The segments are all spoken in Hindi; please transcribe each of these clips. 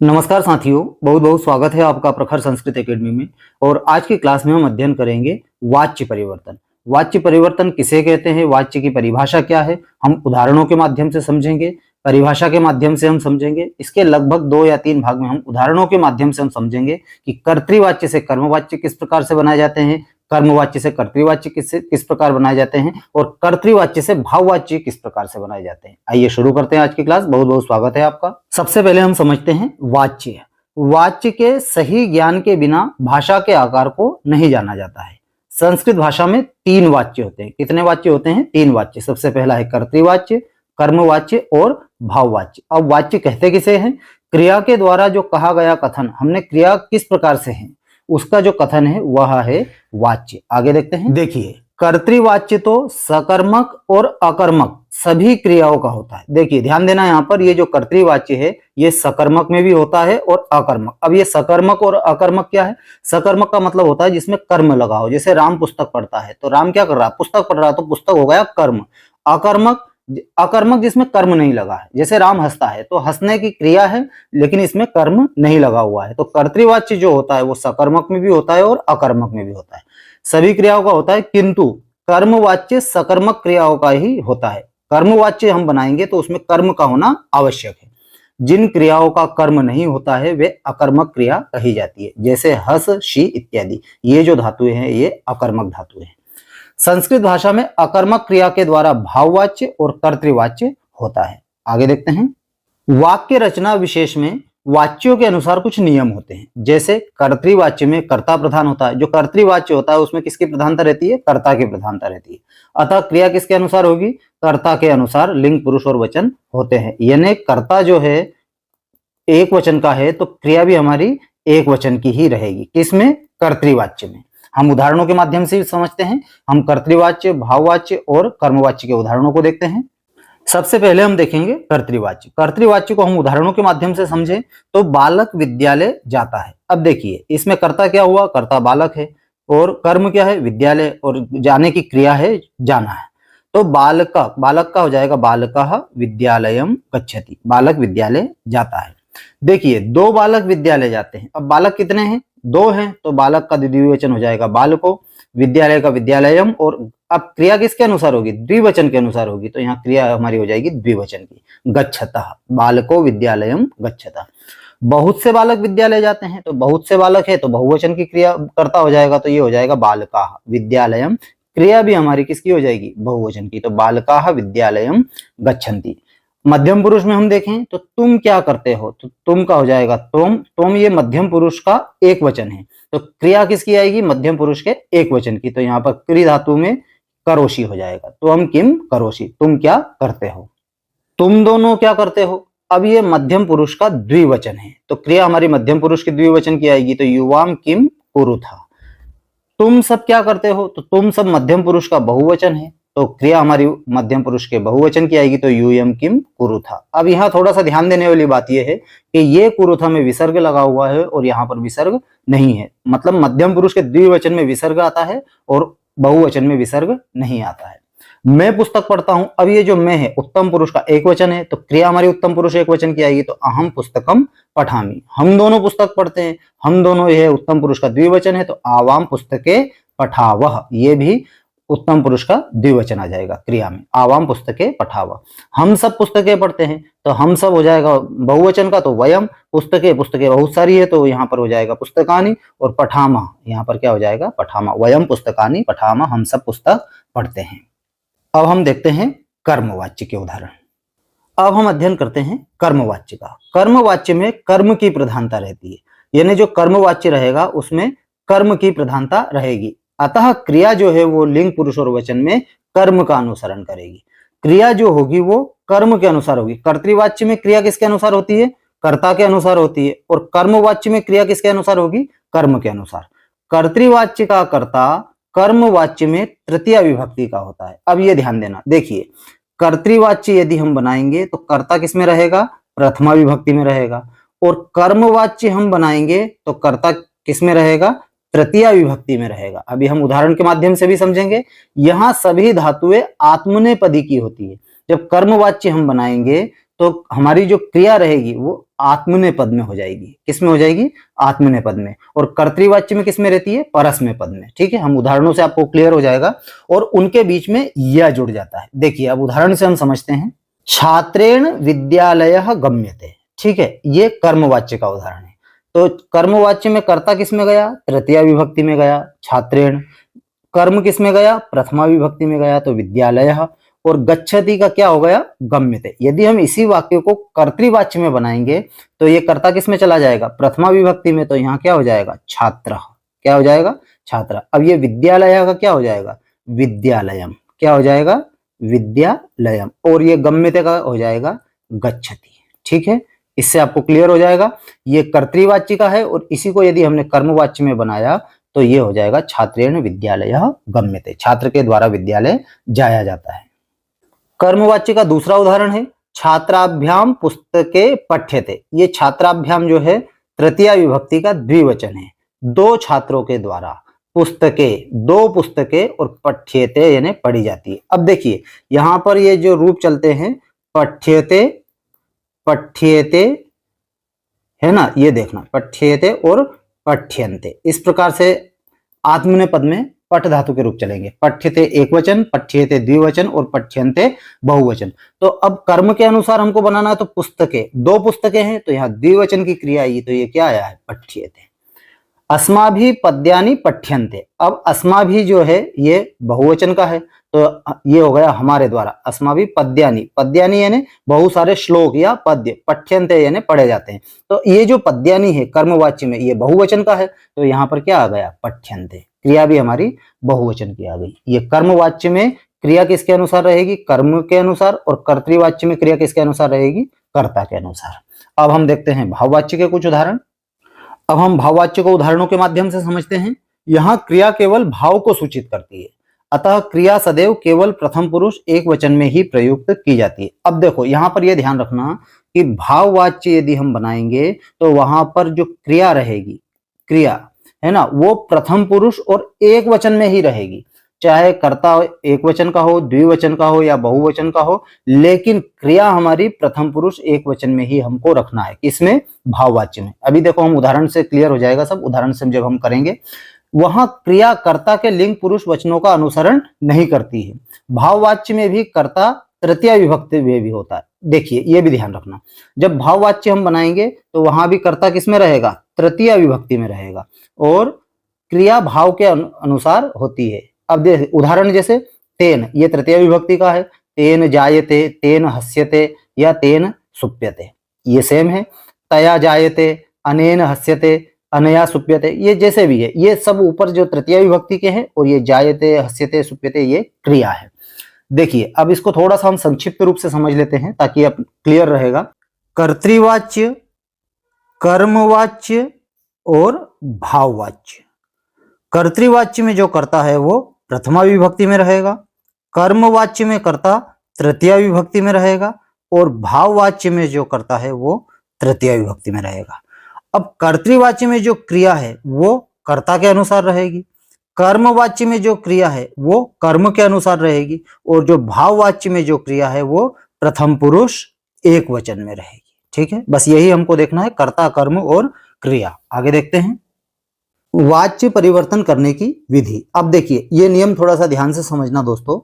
नमस्कार साथियों, बहुत बहुत स्वागत है आपका प्रखर संस्कृत एकेडमी में। और आज की क्लास में हम अध्ययन करेंगे वाच्य परिवर्तन। वाच्य परिवर्तन किसे कहते हैं, वाच्य की परिभाषा क्या है, हम उदाहरणों के माध्यम से समझेंगे, परिभाषा के माध्यम से हम समझेंगे। इसके लगभग 2 या 3 भाग में हम उदाहरणों के माध्यम से हम समझेंगे कि कर्तृवाच्य से कर्मवाच्य किस प्रकार से बनाए जाते हैं, कर्मवाच्य से कर्तृवाच्य किस प्रकार बनाए जाते हैं और कर्तृवाच्य से भाववाच्य किस प्रकार से बनाए जाते हैं। आइए शुरू करते हैं आज की क्लास। बहुत बहुत स्वागत है आपका। सबसे पहले हम समझते हैं वाच्य। वाच्य के सही ज्ञान के बिना भाषा के आकार को नहीं जाना जाता है। संस्कृत भाषा में 3 वाच्य होते हैं। कितने वाच्य होते हैं? 3 वाच्य। सबसे पहला है कर्तृवाच्य, कर्मवाच्य और भाववाच्य। अब वाच्य कहते किसे हैं? क्रिया के द्वारा जो कहा गया कथन, हमने क्रिया किस प्रकार से है उसका जो कथन है वह है वाच्य। आगे देखते हैं। देखिए, कर्तृवाच्य तो सकर्मक और अकर्मक सभी क्रियाओं का होता है। देखिए ध्यान देना, यहाँ पर ये जो कर्तृवाच्य है ये सकर्मक में भी होता है और अकर्मक। अब ये सकर्मक और अकर्मक क्या है? सकर्मक का मतलब होता है जिसमें कर्म लगा हो। जैसे राम पुस्तक पढ़ता है तो राम क्या कर रहा है? पुस्तक पढ़ रहा है, तो पुस्तक हो गया कर्म। अकर्मक, अकर्मक जिसमें कर्म नहीं लगा है। जैसे राम हंसता है तो हंसने की क्रिया है लेकिन इसमें कर्म नहीं लगा हुआ है। तो कर्तृवाच्य जो होता है वो सकर्मक में भी होता है और अकर्मक में भी होता है, सभी क्रियाओं का होता है। किंतु कर्मवाच्य सकर्मक क्रियाओं का ही होता है। कर्मवाच्य हम बनाएंगे तो उसमें कर्म का होना आवश्यक है। जिन क्रियाओं का कर्म नहीं होता है वे अकर्मक क्रिया कही जाती है। जैसे हस, शी इत्यादि, ये जो धातुएं हैं ये अकर्मक धातुएं हैं। संस्कृत भाषा में अकर्मक क्रिया के द्वारा भाववाच्य और कर्तृवाच्य होता है। आगे देखते हैं। वाक्य रचना विशेष में वाच्यों के अनुसार कुछ नियम होते हैं। जैसे कर्तृवाच्य में कर्ता प्रधान होता है। जो कर्तृवाच्य होता है उसमें किसकी प्रधानता रहती है? कर्ता की प्रधानता रहती है। अतः क्रिया किसके अनुसार होगी? कर्ता के अनुसार लिंग, पुरुष और वचन होते हैं। यानी कर्ता जो है एक वचन का है तो क्रिया भी हमारी एक वचन की ही रहेगी। किसमें? कर्तृवाच्य में। हम उदाहरणों के माध्यम से समझते हैं। हम कर्तृवाच्य, भाववाच्य और कर्मवाच्य के उदाहरणों को देखते हैं। सबसे पहले हम देखेंगे कर्तृवाच्य। कर्तृवाच्य को हम उदाहरणों के माध्यम से समझें तो बालक विद्यालय जाता है। अब देखिए इसमें कर्ता क्या हुआ? कर्ता बालक है और कर्म क्या है? विद्यालय, और जाने की क्रिया है जाना है। तो बालक का हो जाएगा बालकः विद्यालयम गच्छति। बालक विद्यालय जाता है। देखिए 2 बालक विद्यालय जाते हैं। अब बालक कितने हैं? 2 हैं, तो बालक का द्विवचन हो जाएगा बालको, विद्यालय का विद्यालयम। और अब क्रिया किसके अनुसार होगी? द्विवचन के अनुसार होगी। तो यहाँ क्रिया हमारी हो जाएगी द्विवचन की, गच्छतः। बालको विद्यालयम गच्छतः। बहुत से बालक विद्यालय जाते हैं, तो बहुत से बालक है तो बहुवचन की क्रिया करता हो जाएगा, तो ये हो जाएगा बालकाः विद्यालयम। क्रिया भी हमारी किसकी हो जाएगी? बहुवचन की। तो बालकाः विद्यालयम गच्छन्ति। मध्यम पुरुष में हम देखें तो तुम क्या करते हो, तो तुम का हो जाएगा तुम। तुम ये मध्यम पुरुष का एक वचन है, तो क्रिया किसकी आएगी? मध्यम पुरुष के एक वचन की। तो यहाँ पर क्रि धातु में करोषि हो जाएगा। तो हम किम करोषि, तुम क्या करते हो। तुम दोनों क्या करते हो? अब ये मध्यम पुरुष का द्विवचन है तो क्रिया हमारी मध्यम पुरुष की द्विवचन की आएगी। तो युवाम किम कुरुथा। तुम सब क्या करते हो? तो तुम सब मध्यम पुरुष का बहुवचन है तो क्रिया हमारी मध्यम पुरुष के बहुवचन की आएगी। तो यूयम किम कुरुथा। अब यहाँ थोड़ा सा ध्यान देने वाली बात यह है कि ये कुरुथा में विसर्ग लगा हुआ है और यहाँ पर विसर्ग नहीं है। मतलब मध्यम पुरुष के द्विवचन में विसर्ग आता है और बहुवचन में विसर्ग नहीं आता है। मैं पुस्तक पढ़ता हूं। अब ये जो मैं है उत्तम पुरुष का एक वचन है तो क्रिया हमारी उत्तम पुरुष एक वचन की आएगी। तो अहम पुस्तकम पठामि। हम दोनों पुस्तक पढ़ते हैं, हम दोनों, यह उत्तम पुरुष का द्विवचन है तो आवाम पुस्तके पठावह। ये भी उत्तम पुरुष का द्विवचन आ जाएगा क्रिया में, आवाम पुस्तके पठावह। हम सब पुस्तकें पढ़ते हैं तो हम सब हो जाएगा बहुवचन का, तो वयम। पुस्तकें बहुत सारी है तो यहाँ पर हो जाएगा पुस्तकानि। और पठामा, यहाँ पर क्या हो जाएगा? पठामा। वयम पुस्तकानि पठामा, हम सब पुस्तक पढ़ते हैं। अब हम देखते हैं कर्मवाच्य के उदाहरण। अब हम अध्ययन करते हैं कर्मवाच्य का। कर्मवाच्य में कर्म की प्रधानता रहती है, यानी जो कर्मवाच्य रहेगा उसमें कर्म की प्रधानता रहेगी। अतः क्रिया जो है वो लिंग, पुरुष और वचन में कर्म का अनुसरण करेगी। क्रिया जो होगी वो कर्म के अनुसार होगी। कर्तृवाच्य में क्रिया किसके अनुसार होती है? कर्ता के अनुसार होती है। और कर्मवाच्य में क्रिया किसके अनुसार होगी? कर्म के अनुसार। कर्तृवाच्य का कर्ता कर्मवाच्य में तृतीया विभक्ति का होता है। अब ये ध्यान देना, देखिए कर्तृवाच्य यदि हम बनाएंगे तो कर्ता किसमें रहेगा? प्रथमा विभक्ति में रहेगा। और कर्मवाच्य हम बनाएंगे तो कर्ता किसमें रहेगा? तृतीया विभक्ति में रहेगा। अभी हम उदाहरण के माध्यम से भी समझेंगे। यहाँ सभी धातुएं आत्मनेपदी की होती है। जब कर्मवाच्य हम बनाएंगे तो हमारी जो क्रिया रहेगी वो आत्मनेपद में हो जाएगी। किस में हो जाएगी? आत्मनेपद में। और कर्तृवाच्य में किस में रहती है? परस्मैपद में। ठीक है, हम उदाहरणों से आपको क्लियर हो जाएगा। और उनके बीच में या जुड़ जाता है। देखिए अब उदाहरण से हम समझते हैं। छात्रेण विद्यालयः गम्यते। ठीक है, ये कर्मवाच्य का उदाहरण है। तो कर्मवाच्य में कर्ता किस में गया? तृतीया विभक्ति में गया, छात्रेण। कर्म किस में गया? प्रथमा विभक्ति में गया, तो विद्यालयः। और गच्छति का क्या हो गया? गम्यते। यदि हम इसी वाक्य को कर्तृवाच्य में बनाएंगे तो ये कर्ता किस में चला जाएगा? प्रथमा विभक्ति में, तो यहाँ क्या हो जाएगा? छात्रः। क्या हो जाएगा? छात्र। अब ये विद्यालय का क्या हो जाएगा? विद्यालयम। क्या हो जाएगा? विद्यालयम। और ये गम्यते का हो जाएगा गच्छति। ठीक है, इससे आपको क्लियर हो जाएगा। ये कर्तृवाच्य का है और इसी को यदि हमने कर्मवाच्य में बनाया तो ये हो जाएगा छात्रेण विद्यालयः गम्यते। छात्र के द्वारा विद्यालय जाया जाता है। कर्मवाच्य का दूसरा उदाहरण है छात्राभ्याम पुस्तके पठ्यते। ये छात्राभ्याम जो है तृतीया विभक्ति का द्विवचन है। दो छात्रों के द्वारा पुस्तके, दो पुस्तकें, और पठ्यते यानी पढ़ी जाती है। अब देखिए यहां पर ये जो रूप चलते हैं पठ्यते, पठ्यते, है ना, ये देखना पठ्यते और पठ्यन्ते। इस प्रकार से आत्मनेपद में पठ धातु के रूप चलेंगे। पठ्यते एक वचन, पठ्यते द्विवचन और पठ्यन्ते बहुवचन। तो अब कर्म के अनुसार हमको बनाना है तो पुस्तकें, दो पुस्तकें हैं तो यहाँ द्विवचन की क्रिया आई, तो ये क्या आया है? पठ्यते। अस्माभि पद्यानि पठ्यन्ते। अब अस्माभि जो है ये बहुवचन का है, तो ये हो गया हमारे द्वारा। अस्माभि पद्यानि, पद्यानि यानी बहुत सारे श्लोक या पद्य, पठ्यन्ते यानी पढ़े जाते हैं। तो ये जो पद्यानि है कर्मवाच्य में ये बहुवचन का है, तो यहाँ पर क्या आ गया? पठ्यन्ते। क्रिया भी हमारी बहुवचन की आ गई। ये कर्मवाच्य में क्रिया किसके अनुसार रहेगी? कर्म के अनुसार। और कर्तृवाच्य में क्रिया किसके अनुसार रहेगी? कर्ता के अनुसार। अब हम देखते हैं भाववाच्य के कुछ उदाहरण। अब हम भाववाच्य को उदाहरणों के माध्यम से समझते हैं। यहाँ क्रिया केवल भाव को सूचित करती है, अतः क्रिया सदैव केवल प्रथम पुरुष एक वचन में ही प्रयुक्त की जाती है। अब देखो यहाँ पर यह ध्यान रखना कि भाववाच्य यदि हम बनाएंगे तो वहां पर जो क्रिया रहेगी, क्रिया है ना, वो प्रथम पुरुष और एक वचन में ही रहेगी। चाहे कर्ता एक वचन का हो, द्विवचन का हो या बहुवचन का हो, लेकिन क्रिया हमारी प्रथम पुरुष एक वचन में ही हमको रखना है। इसमें भाववाच्य में। अभी देखो हम उदाहरण से क्लियर हो जाएगा सब। उदाहरण से जब हम करेंगे वहां क्रिया कर्ता के लिंग पुरुष वचनों का अनुसरण नहीं करती है। भाववाच्य में भी कर्ता तृतीया विभक्ति में भी होता है। देखिए ये भी ध्यान रखना, जब भाववाच्य हम बनाएंगे तो वहां भी कर्ता किस में रहेगा? तृतीया विभक्ति में रहेगा। और क्रिया भाव के अनुसार होती है। अब देख उदाहरण जैसे तेन, ये तृतीया विभक्ति का है। तेन जायते, तेन हस्यते या तेन सुप्यते, ये सेम है। तया जायते, अनेन हस्यते, अनया सुप्यते, ये जैसे भी है, ये सब ऊपर जो तृतीया विभक्ति के हैं। और ये जायते, हस्यते, सुप्यते ये क्रिया है। देखिए अब इसको थोड़ा सा हम संक्षिप्त रूप से समझ लेते हैं ताकि अब क्लियर रहेगा। कर्तृवाच्य, कर्मवाच्य और भाववाच्य। कर्तृवाच्य में जो कर्ता है वो प्रथमा विभक्ति में रहेगा, कर्मवाच्य में कर्ता तृतीया विभक्ति में रहेगा, और भाववाच्य में जो कर्ता है वो तृतीया विभक्ति में रहेगा। अब कर्तृवाच्य में जो क्रिया है वो कर्ता के अनुसार रहेगी, कर्मवाच्य में जो क्रिया है वो कर्म के अनुसार रहेगी, और जो भाववाच्य में जो क्रिया है वो प्रथम पुरुष एक वचन में रहेगी। ठीक है, बस यही हमको देखना है, कर्ता, कर्म और क्रिया। आगे देखते हैं वाच्य परिवर्तन करने की विधि। अब देखिए ये नियम थोड़ा सा ध्यान से समझना दोस्तों।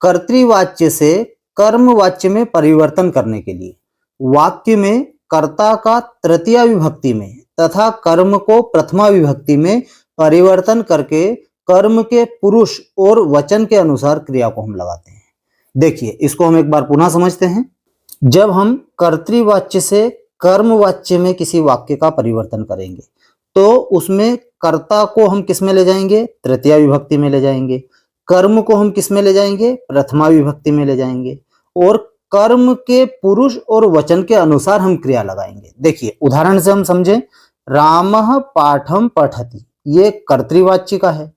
कर्तृवाच्य से कर्मवाच्य में परिवर्तन करने के लिए वाक्य में कर्ता का तृतीया विभक्ति में तथा कर्म को प्रथमा विभक्ति में परिवर्तन करके कर्म के पुरुष और वचन के अनुसार क्रिया को हम लगाते हैं। देखिए इसको हम एक बार पुनः समझते हैं। जब हम कर्तृवाच्य से कर्मवाच्य में किसी वाक्य का परिवर्तन करेंगे तो उसमें कर्ता को हम किस में ले जाएंगे? तृतीया विभक्ति में ले जाएंगे। कर्म को हम किस में ले जाएंगे? प्रथमा विभक्ति में ले जाएंगे। और कर्म के पुरुष और वचन के अनुसार हम क्रिया लगाएंगे। देखिए उदाहरण से हम समझे, रामः पाठम पठति, ये कर्तृवाच्य का है।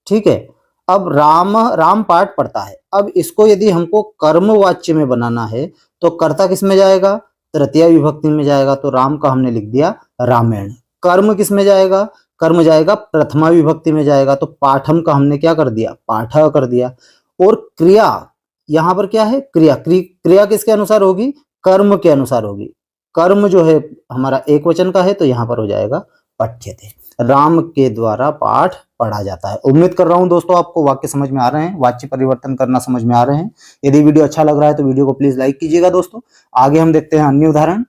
ठीक है, अब राम पाठ पढ़ता है। अब इसको यदि हमको कर्मवाच्य में बनाना है तो कर्ता किस में जाएगा? तृतीया विभक्ति में जाएगा। तो राम का हमने लिख दिया रामेण। कर्म किस में जाएगा? कर्म जाएगा प्रथमा विभक्ति में जाएगा। तो पाठम का हमने क्या कर दिया? पाठ कर दिया। और क्रिया यहाँ पर क्या है? क्रिया, क्रिया किसके अनुसार होगी? कर्म के अनुसार होगी। कर्म जो है हमारा एक वचन का है तो यहाँ पर हो जाएगा पठ्यते। राम के द्वारा पाठ पढ़ा जाता है। उम्मीद कर रहा हूं दोस्तों आपको वाक्य समझ में आ रहे हैं, वाच्य परिवर्तन करना समझ में आ रहे हैं। यदि वीडियो अच्छा लग रहा है तो वीडियो को प्लीज लाइक कीजिएगा दोस्तों। आगे हम देखते हैं अन्य उदाहरण।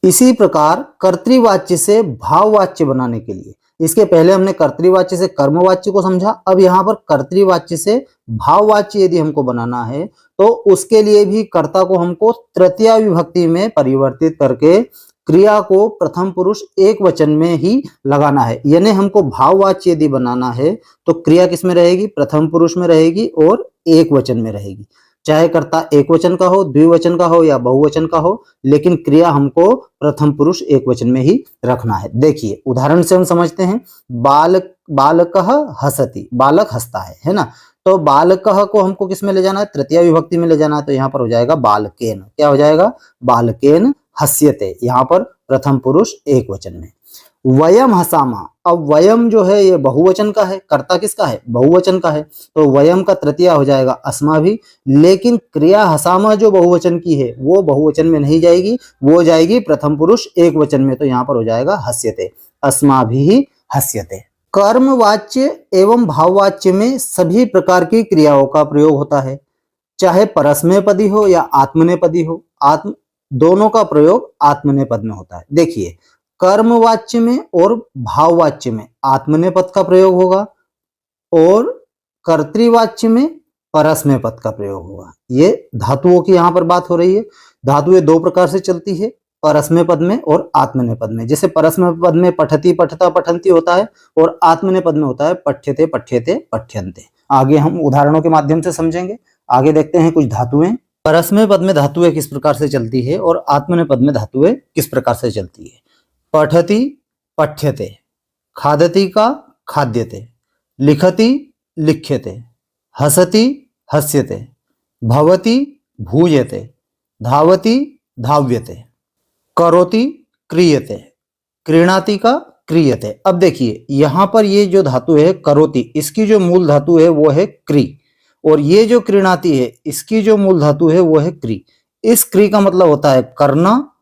इसी प्रकार कर्तृवाच्य से भाववाच्य बनाने के लिए, इसके पहले हमने कर्तृवाच्य से कर्मवाच्य को समझा, अब यहाँ पर कर्तृवाच्य से भाववाच्य यदि हमको बनाना है तो उसके लिए भी कर्ता को हमको तृतीया विभक्ति में परिवर्तित करके क्रिया को प्रथम पुरुष एक वचन में ही लगाना है। यानी हमको भाववाच्य यदि बनाना है तो क्रिया किस में रहेगी? प्रथम पुरुष में रहेगी और एक वचन में रहेगी। चाहे कर्ता एक वचन का हो, द्विवचन का हो या बहुवचन का हो, लेकिन क्रिया हमको प्रथम पुरुष एक वचन में ही रखना है। देखिए उदाहरण से हम समझते हैं। बालकः हसति, बालक हंसता है ना। तो बालकः को हमको किस में ले जाना है? तृतीय विभक्ति में ले जाना है। तो यहाँ पर हो जाएगा बालकेन। क्या हो जाएगा? बालकेन हस्यते, यहाँ पर प्रथम पुरुष एक वचन में। वयम हसामा, अब वयम जो है ये बहुवचन का है, कर्ता किसका है? बहुवचन का है, तो वयम का तृतीया हो जाएगा अस्माभि। लेकिन क्रिया हसामा जो बहुवचन की है वो बहुवचन में नहीं जाएगी, वो जाएगी प्रथम पुरुष एक वचन में। तो यहाँ पर हो जाएगा हस्यते, अस्माभिः हस्यते। कर्मवाच्य एवं भाववाच्य में सभी प्रकार की क्रियाओं का प्रयोग होता है, चाहे परस्मैपदी हो या आत्मनेपदी हो। दोनों का प्रयोग आत्मनेपद में होता है। देखिए कर्मवाच्य में और भाववाच्य में आत्मनेपद का प्रयोग होगा और कर्तृवाच्य में परस्मैपद का प्रयोग होगा। ये धातुओं की यहाँ पर बात हो रही है। धातुएं दो प्रकार से चलती है, परस्मैपद में और आत्मनेपद में। जैसे परस्मैपद में पठति पठता पठन्ति होता है और आत्मनेपद में होता है पठ्यते पठ्यते पठ्यन्ते। आगे हम उदाहरणों के माध्यम से समझेंगे। आगे देखते हैं कुछ धातुएं। परस्मैपद में धातुएं किस प्रकार से चलती है और आत्मनेपद में धातुएं किस प्रकार से चलती है। पठति पठ्यते, खादति का खाद्यते, लिखति लिख्यते, हसति हस्यते, भवति भूयते, धावति धाव्यते, करोति क्रियते, क्रीणाति का क्रियते। अब देखिए यहाँ पर ये जो धातु है करोति, इसकी जो मूल धातु है वो है क्री, और ये जो क्रीणाति है इसकी जो मूल धातु है वो है क्री। इस क्री का मतलब होता है करना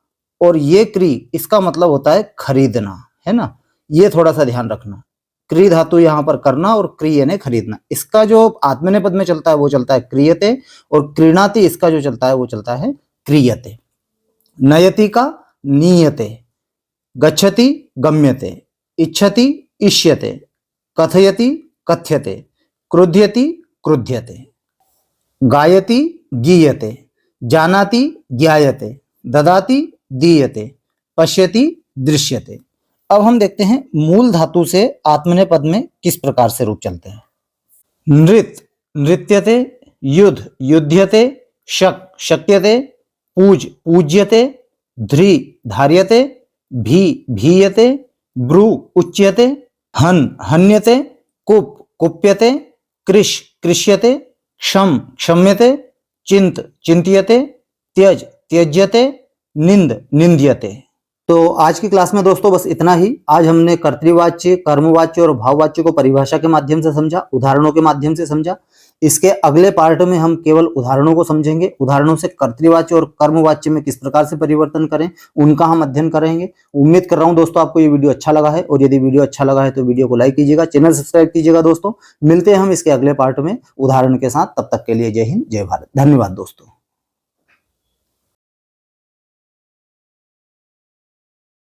और ये क्री इसका मतलब होता है खरीदना, है ना। ये थोड़ा सा ध्यान रखना। क्री धातु यहाँ पर करना और क्री यानी खरीदना। इसका जो आत्मनेपद में चलता है वो चलता है क्रियते, और क्रीणाति इसका जो चलता है वो चलता है क्रियते। नयति का नीयते, गच्छति गम्यते, इच्छति इष्यते, कथयति कथ्यते, क्रुध्यति क्रुध्यते, गायति गीयते, जानाति ज्ञायते, ददाति दीयते, पश्यति दृश्यते। अब हम देखते हैं मूल धातु से आत्मनेपद में किस प्रकार से रूप चलते हैं। नृत नृत्यते, युद्ध युध्यते, शक शक्यते, पूज पूज्यते, ध्री धार्यते, भी भीयते, ब्रू उच्यते, हन हन्यते, कुप कुप्यते, कृश कृष्यते, क्षम क्षम्यते, चिंत चिंत्यते, त्यज त्यज्यते, निंद निंद्यते। तो आज की क्लास में दोस्तों बस इतना ही। आज हमने कर्तृवाच्य, कर्मवाच्य और भाववाच्य को परिभाषा के माध्यम से समझा, उदाहरणों के माध्यम से समझा। इसके अगले पार्ट में हम केवल उदाहरणों को समझेंगे। उदाहरणों से कर्तृवाच्य और कर्मवाच्य में किस प्रकार से परिवर्तन करें उनका हम अध्ययन करेंगे। उम्मीद कर रहा हूं दोस्तों आपको ये वीडियो अच्छा लगा है, और यदि वीडियो अच्छा लगा है तो वीडियो को लाइक कीजिएगा, चैनल सब्सक्राइब कीजिएगा दोस्तों। मिलते हैं हम इसके अगले पार्ट में उदाहरण के साथ। तब तक के लिए जय हिंद जय भारत। धन्यवाद दोस्तों।